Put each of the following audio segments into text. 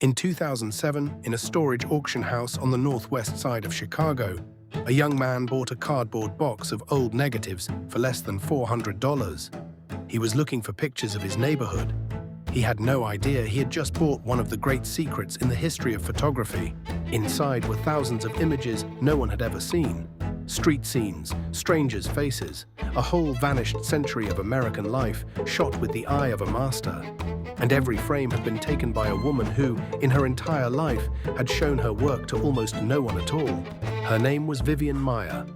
In 2007, in a storage auction house on the northwest side of Chicago, a young man bought a cardboard box of old negatives for less than $400. He was looking for pictures of his neighborhood. He had no idea he had just bought one of the great secrets in the history of photography. Inside were thousands of images no one had ever seen. Street scenes, strangers' faces, a whole vanished century of American life shot with the eye of a master. And every frame had been taken by a woman who, in her entire life, had shown her work to almost no one at all. Her name was Vivian Maier.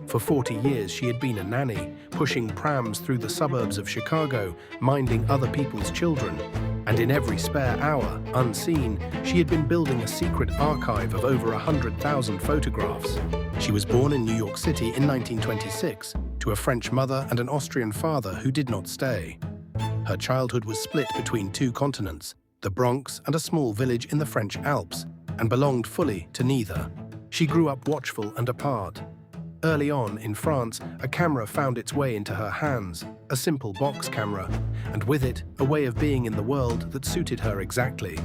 For 40 years, she had been a nanny, pushing prams through the suburbs of Chicago, minding other people's children. And in every spare hour, unseen, she had been building a secret archive of over 100,000 photographs. She was born in New York City in 1926 to a French mother and an Austrian father who did not stay. Her childhood was split between two continents, the Bronx and a small village in the French Alps, and belonged fully to neither. She grew up watchful and apart. Early on, in France, a camera found its way into her hands, a simple box camera, and with it, a way of being in the world that suited her exactly.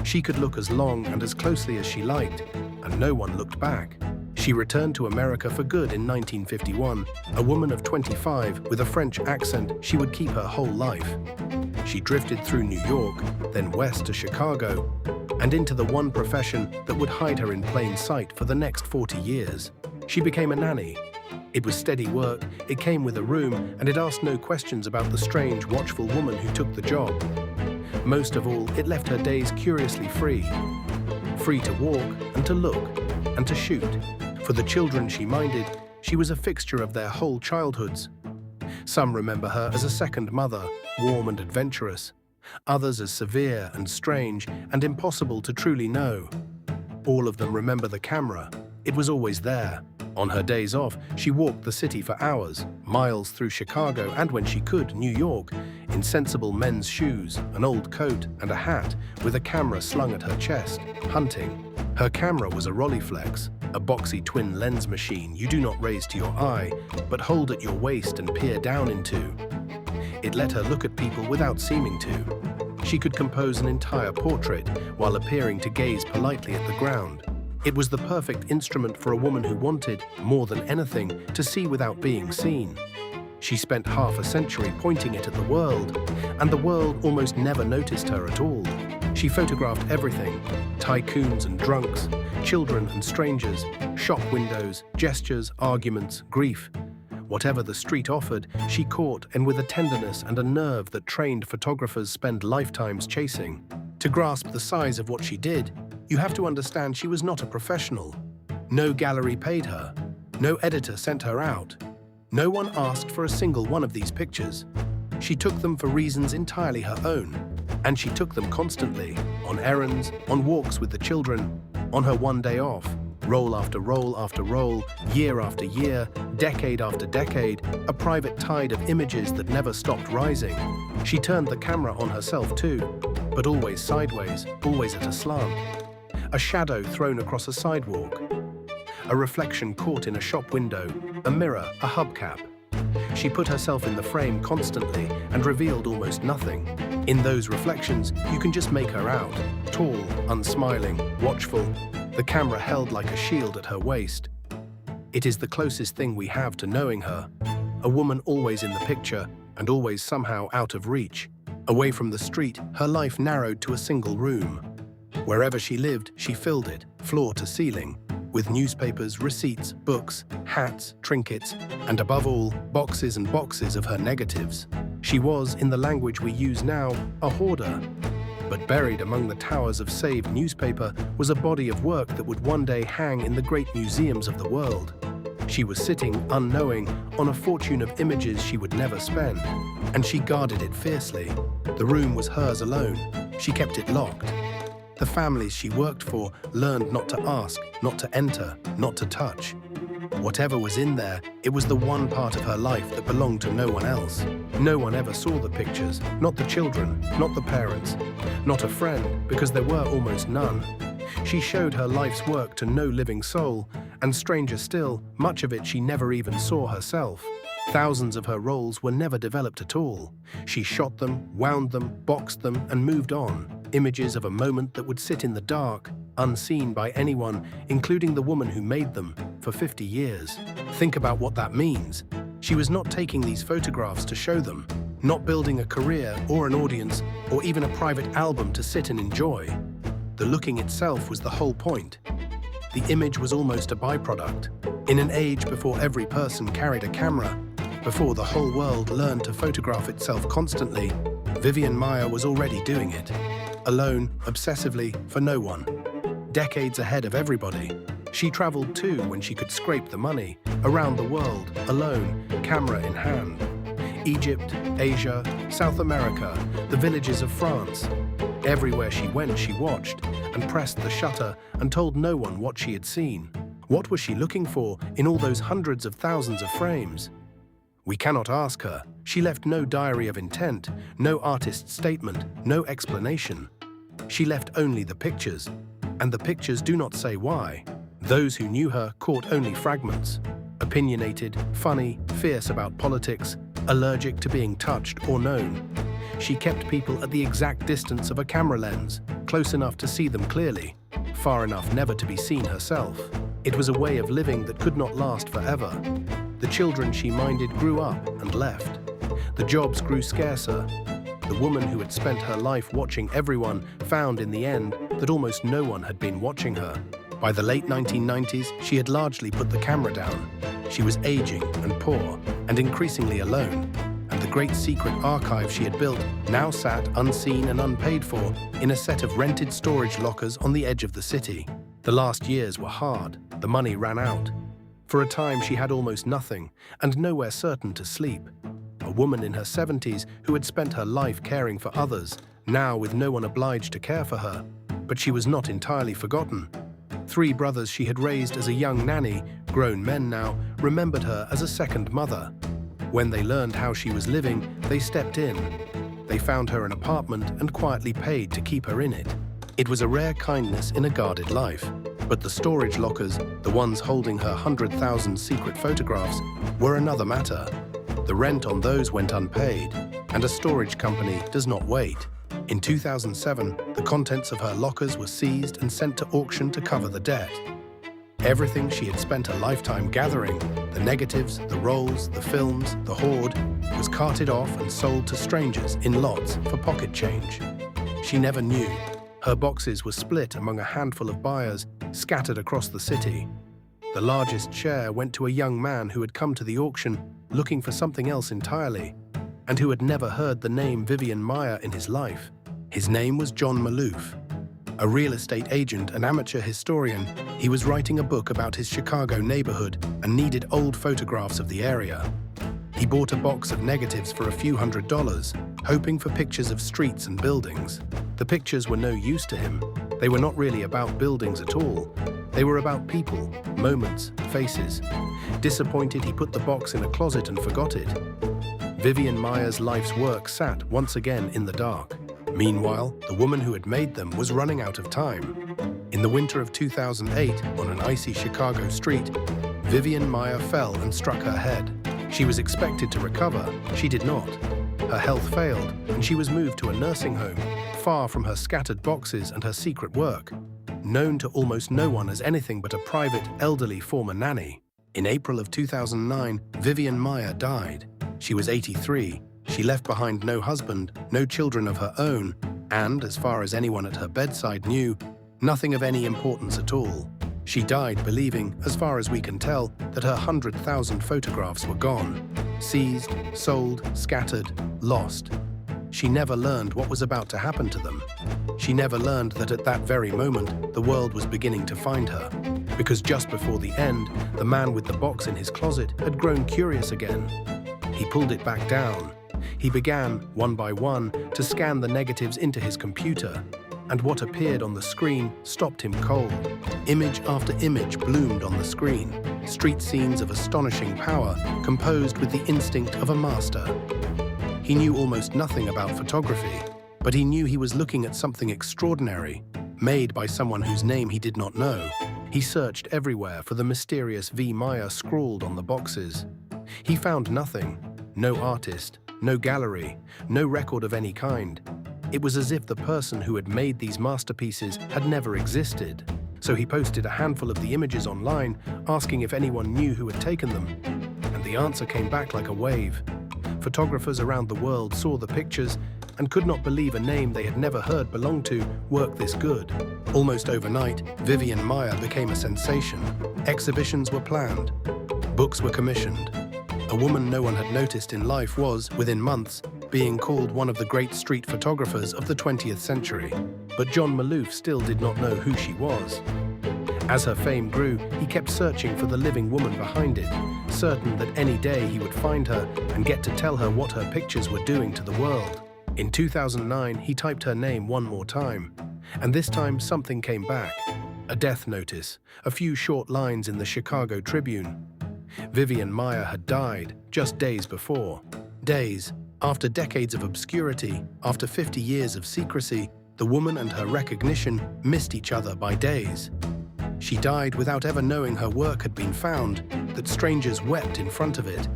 She could look as long and as closely as she liked, and no one looked back. She returned to America for good in 1951, a woman of 25 with a French accent she would keep her whole life. She drifted through New York, then west to Chicago, and into the one profession that would hide her in plain sight for the next 40 years. She became a nanny. It was steady work, it came with a room, and it asked no questions about the strange, watchful woman who took the job. Most of all, it left her days curiously free. Free to walk, and to look, and to shoot. For the children she minded, she was a fixture of their whole childhoods. Some remember her as a second mother, warm and adventurous. Others as severe and strange and impossible to truly know. All of them remember the camera. It was always there. On her days off, she walked the city for hours, miles through Chicago and, when she could, New York, in sensible men's shoes, an old coat and a hat, with a camera slung at her chest, hunting. Her camera was a Rolleiflex, a boxy twin lens machine you do not raise to your eye, but hold at your waist and peer down into. It let her look at people without seeming to. She could compose an entire portrait while appearing to gaze politely at the ground. It was the perfect instrument for a woman who wanted, more than anything, to see without being seen. She spent half a century pointing it at the world, and the world almost never noticed her at all. She photographed everything: tycoons and drunks, children and strangers, shop windows, gestures, arguments, grief. Whatever the street offered, she caught, and with a tenderness and a nerve that trained photographers spend lifetimes chasing. To grasp the size of what she did, you have to understand she was not a professional. No gallery paid her. No editor sent her out. No one asked for a single one of these pictures. She took them for reasons entirely her own. And she took them constantly, on errands, on walks with the children, on her one day off. Roll after roll after roll, year after year, decade after decade, a private tide of images that never stopped rising. She turned the camera on herself too, but always sideways, always at a slant. A shadow thrown across a sidewalk. A reflection caught in a shop window, a mirror, a hubcap. She put herself in the frame constantly and revealed almost nothing. In those reflections, you can just make her out, tall, unsmiling, watchful, the camera held like a shield at her waist. It is the closest thing we have to knowing her, a woman always in the picture and always somehow out of reach. Away from the street, her life narrowed to a single room. Wherever she lived, she filled it, floor to ceiling, with newspapers, receipts, books, hats, trinkets, and above all, boxes and boxes of her negatives. She was, in the language we use now, a hoarder. But buried among the towers of saved newspaper was a body of work that would one day hang in the great museums of the world. She was sitting, unknowing, on a fortune of images she would never spend, and she guarded it fiercely. The room was hers alone. She kept it locked. The families she worked for learned not to ask, not to enter, not to touch. Whatever was in there, it was the one part of her life that belonged to no one else. No one ever saw the pictures, not the children, not the parents, not a friend, because there were almost none. She showed her life's work to no living soul, and stranger still, much of it she never even saw herself. Thousands of her rolls were never developed at all. She shot them, wound them, boxed them, and moved on. images of a moment that would sit in the dark, unseen by anyone, including the woman who made them, for 50 years. Think about what that means. She was not taking these photographs to show them, not building a career or an audience or even a private album to sit and enjoy. The looking itself was the whole point. The image was almost a byproduct. In an age before every person carried a camera, before the whole world learned to photograph itself constantly, Vivian Maier was already doing it. Alone, obsessively, for no one. Decades ahead of everybody. She traveled too when she could scrape the money, around the world, alone, camera in hand. Egypt, Asia, South America, the villages of France. Everywhere she went, she watched and pressed the shutter and told no one what she had seen. What was she looking for in all those hundreds of thousands of frames? We cannot ask her. She left no diary of intent, no artist's statement, no explanation. She left only the pictures, and the pictures do not say why. Those who knew her caught only fragments. Opinionated, funny, fierce about politics, allergic to being touched or known. She kept people at the exact distance of a camera lens, close enough to see them clearly, far enough never to be seen herself. It was a way of living that could not last forever. The children she minded grew up and left. The jobs grew scarcer. The woman who had spent her life watching everyone found in the end that almost no one had been watching her. By the late 1990s, she had largely put the camera down. She was aging and poor and increasingly alone. And the great secret archive she had built now sat unseen and unpaid for in a set of rented storage lockers on the edge of the city. The last years were hard. The money ran out. For a time, she had almost nothing and nowhere certain to sleep. A woman in her 70s who had spent her life caring for others, now with no one obliged to care for her. But she was not entirely forgotten. 3 brothers she had raised as a young nanny, grown men now, remembered her as a second mother. When they learned how she was living, they stepped in. They found her an apartment and quietly paid to keep her in it. It was a rare kindness in a guarded life. But the storage lockers, the ones holding her 100,000 secret photographs, were another matter. The rent on those went unpaid, and a storage company does not wait. In 2007, the contents of her lockers were seized and sent to auction to cover the debt. Everything she had spent a lifetime gathering, the negatives, the rolls, the films, the hoard, was carted off and sold to strangers in lots for pocket change. She never knew. Her boxes were split among a handful of buyers, scattered across the city. The largest share went to a young man who had come to the auction looking for something else entirely, and who had never heard the name Vivian Maier in his life. His name was John Maloof. A real estate agent and amateur historian, he was writing a book about his Chicago neighborhood and needed old photographs of the area. He bought a box of negatives for a few $100s, hoping for pictures of streets and buildings. The pictures were no use to him. They were not really about buildings at all. They were about people, moments, faces. Disappointed, he put the box in a closet and forgot it. Vivian Maier's life's work sat once again in the dark. Meanwhile, the woman who had made them was running out of time. In the winter of 2008, on an icy Chicago street, Vivian Maier fell and struck her head. She was expected to recover. She did not. Her health failed, and she was moved to a nursing home, far from her scattered boxes and her secret work. Known to almost no one as anything but a private, elderly former nanny. In April of 2009, Vivian Maier died. She was 83. She left behind no husband, no children of her own, and, as far as anyone at her bedside knew, nothing of any importance at all. She died believing, as far as we can tell, that her 100,000 photographs were gone. Seized, sold, scattered, lost. She never learned what was about to happen to them. She never learned that at that very moment, the world was beginning to find her. Because just before the end, the man with the box in his closet had grown curious again. He pulled it back down. He began, one by one, to scan the negatives into his computer. And what appeared on the screen stopped him cold. Image after image bloomed on the screen. Street scenes of astonishing power, composed with the instinct of a master. He knew almost nothing about photography, but he knew he was looking at something extraordinary, made by someone whose name he did not know. He searched everywhere for the mysterious V. Maier scrawled on the boxes. He found nothing. No artist, no gallery, no record of any kind. It was as if the person who had made these masterpieces had never existed. So he posted a handful of the images online, asking if anyone knew who had taken them. And the answer came back like a wave. Photographers around the world saw the pictures and could not believe a name they had never heard belonged to worked this good. Almost overnight, Vivian Maier became a sensation. Exhibitions were planned. Books were commissioned. A woman no one had noticed in life was, within months, being called one of the great street photographers of the 20th century. But John Maloof still did not know who she was. As her fame grew, he kept searching for the living woman behind it, certain that any day he would find her and get to tell her what her pictures were doing to the world. In 2009, he typed her name one more time, and this time something came back. A death notice, a few short lines in the Chicago Tribune. Vivian Maier had died just days before. Days after decades of obscurity, after 50 years of secrecy, the woman and her recognition missed each other by days. She died without ever knowing her work had been found, that strangers wept in front of it,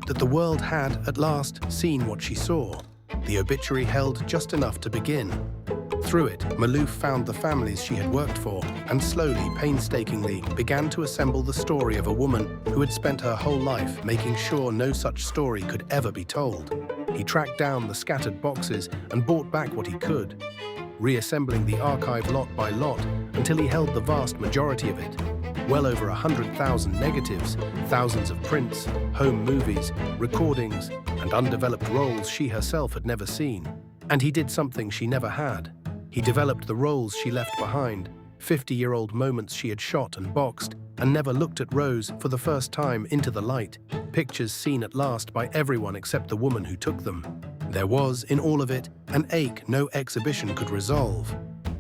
that the world had, at last, seen what she saw. The obituary held just enough to begin. Through it, Maloof found the families she had worked for and slowly, painstakingly, began to assemble the story of a woman who had spent her whole life making sure no such story could ever be told. He tracked down the scattered boxes and bought back what he could, reassembling the archive lot by lot until he held the vast majority of it. Well over 100,000 negatives, thousands of prints, home movies, recordings, and undeveloped rolls she herself had never seen. And he did something she never had. He developed the rolls she left behind, 50-year-old moments she had shot and boxed, and never looked at Rose for the first time into the light, pictures seen at last by everyone except the woman who took them. There was, in all of it, an ache no exhibition could resolve.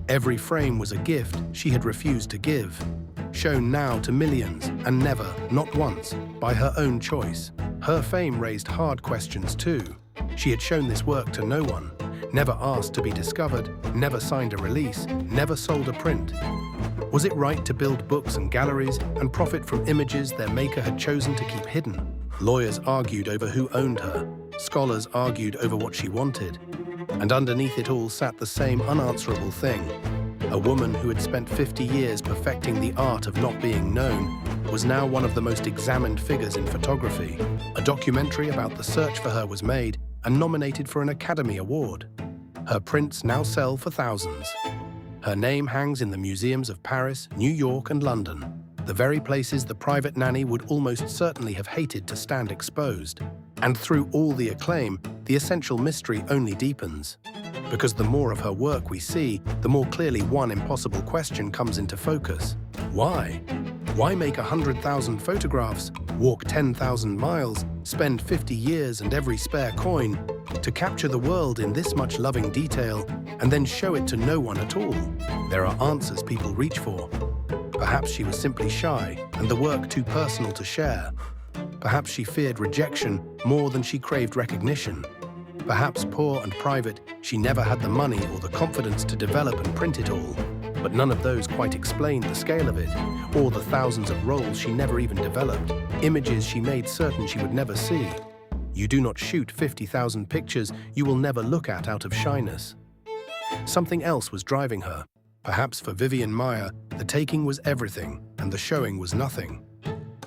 Every frame was a gift she had refused to give, shown now to millions, and never, not once, by her own choice. Her fame raised hard questions too. She had shown this work to no one, never asked to be discovered, never signed a release, never sold a print. Was it right to build books and galleries and profit from images their maker had chosen to keep hidden? Lawyers argued over who owned her. Scholars argued over what she wanted. And underneath it all sat the same unanswerable thing. A woman who had spent 50 years perfecting the art of not being known was now one of the most examined figures in photography. A documentary about the search for her was made and nominated for an Academy Award. Her prints now sell for thousands. Her name hangs in the museums of Paris, New York, and London, the very places the private nanny would almost certainly have hated to stand exposed. And through all the acclaim, the essential mystery only deepens. Because the more of her work we see, the more clearly one impossible question comes into focus. Why? Why make 100,000 photographs, walk 10,000 miles, spend 50 years and every spare coin to capture the world in this much loving detail and then show it to no one at all? There are answers people reach for. Perhaps she was simply shy and the work too personal to share. Perhaps she feared rejection more than she craved recognition. Perhaps poor and private, she never had the money or the confidence to develop and print it all. But none of those quite explained the scale of it, or the thousands of rolls she never even developed, images she made certain she would never see. You do not shoot 50,000 pictures you will never look at out of shyness. Something else was driving her. Perhaps for Vivian Maier, the taking was everything, and the showing was nothing.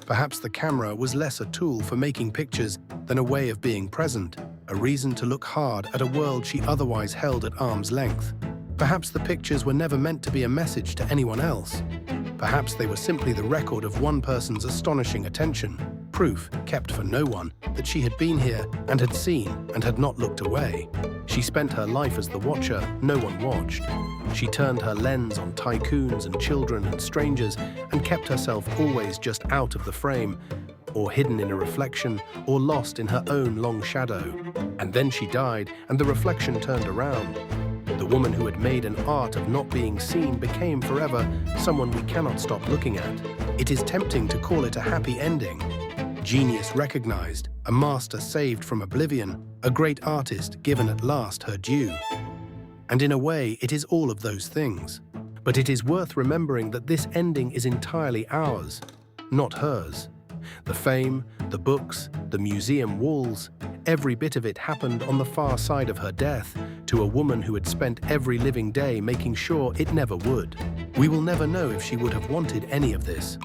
Perhaps the camera was less a tool for making pictures than a way of being present, a reason to look hard at a world she otherwise held at arm's length. Perhaps the pictures were never meant to be a message to anyone else. Perhaps they were simply the record of one person's astonishing attention, proof, kept for no one, that she had been here and had seen and had not looked away. She spent her life as the watcher no one watched. She turned her lens on tycoons and children and strangers and kept herself always just out of the frame, or hidden in a reflection, or lost in her own long shadow. And then she died, and the reflection turned around. The woman who had made an art of not being seen became forever someone we cannot stop looking at. It is tempting to call it a happy ending. Genius recognized, a master saved from oblivion, a great artist given at last her due. And in a way, it is all of those things. But it is worth remembering that this ending is entirely ours, not hers. The fame, the books, the museum walls, every bit of it happened on the far side of her death, to a woman who had spent every living day making sure it never would. We will never know if she would have wanted any of this.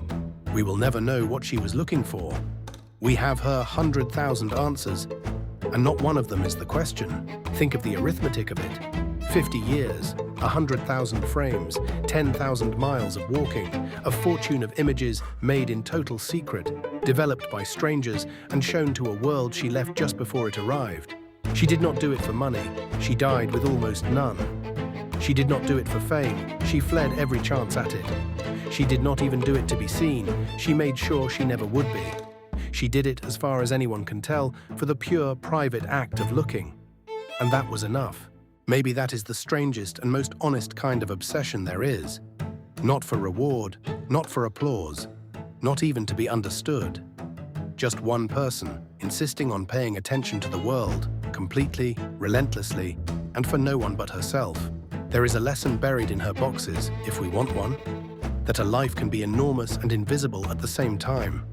We will never know what she was looking for. We have her 100,000 answers, and not one of them is the question. Think of the arithmetic of it. 50 years, 100,000 frames, 10,000 miles of walking, a fortune of images made in total secret, developed by strangers and shown to a world she left just before it arrived. She did not do it for money. She died with almost none. She did not do it for fame. She fled every chance at it. She did not even do it to be seen. She made sure she never would be. She did it, as far as anyone can tell, for the pure, private act of looking. And that was enough. Maybe that is the strangest and most honest kind of obsession there is. Not for reward, not for applause, not even to be understood. Just one person insisting on paying attention to the world, completely, relentlessly, and for no one but herself. There is a lesson buried in her boxes, if we want one, that a life can be enormous and invisible at the same time.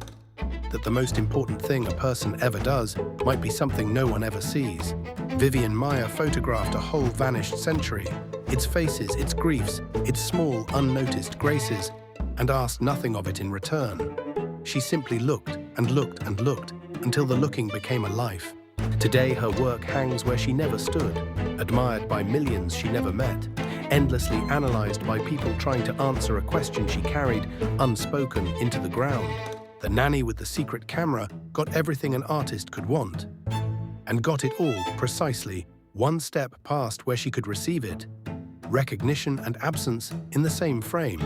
That the most important thing a person ever does might be something no one ever sees. Vivian Maier photographed a whole vanished century, its faces, its griefs, its small, unnoticed graces, and asked nothing of it in return. She simply looked and looked and looked until the looking became a life. Today, her work hangs where she never stood, admired by millions she never met, endlessly analyzed by people trying to answer a question she carried, unspoken, into the ground. The nanny with the secret camera got everything an artist could want, and got it all precisely one step past where she could receive it. Recognition and absence in the same frame.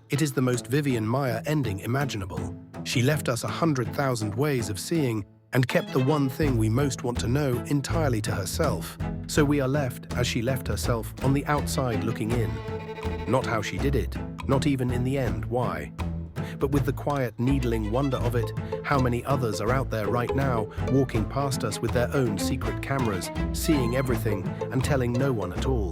It is the most Vivian Maier ending imaginable. She left us 100,000 ways of seeing and kept the one thing we most want to know entirely to herself. So we are left, as she left herself, on the outside looking in. Not how she did it, not even in the end why. But with the quiet, needling wonder of it, how many others are out there right now, walking past us with their own secret cameras, seeing everything and telling no one at all.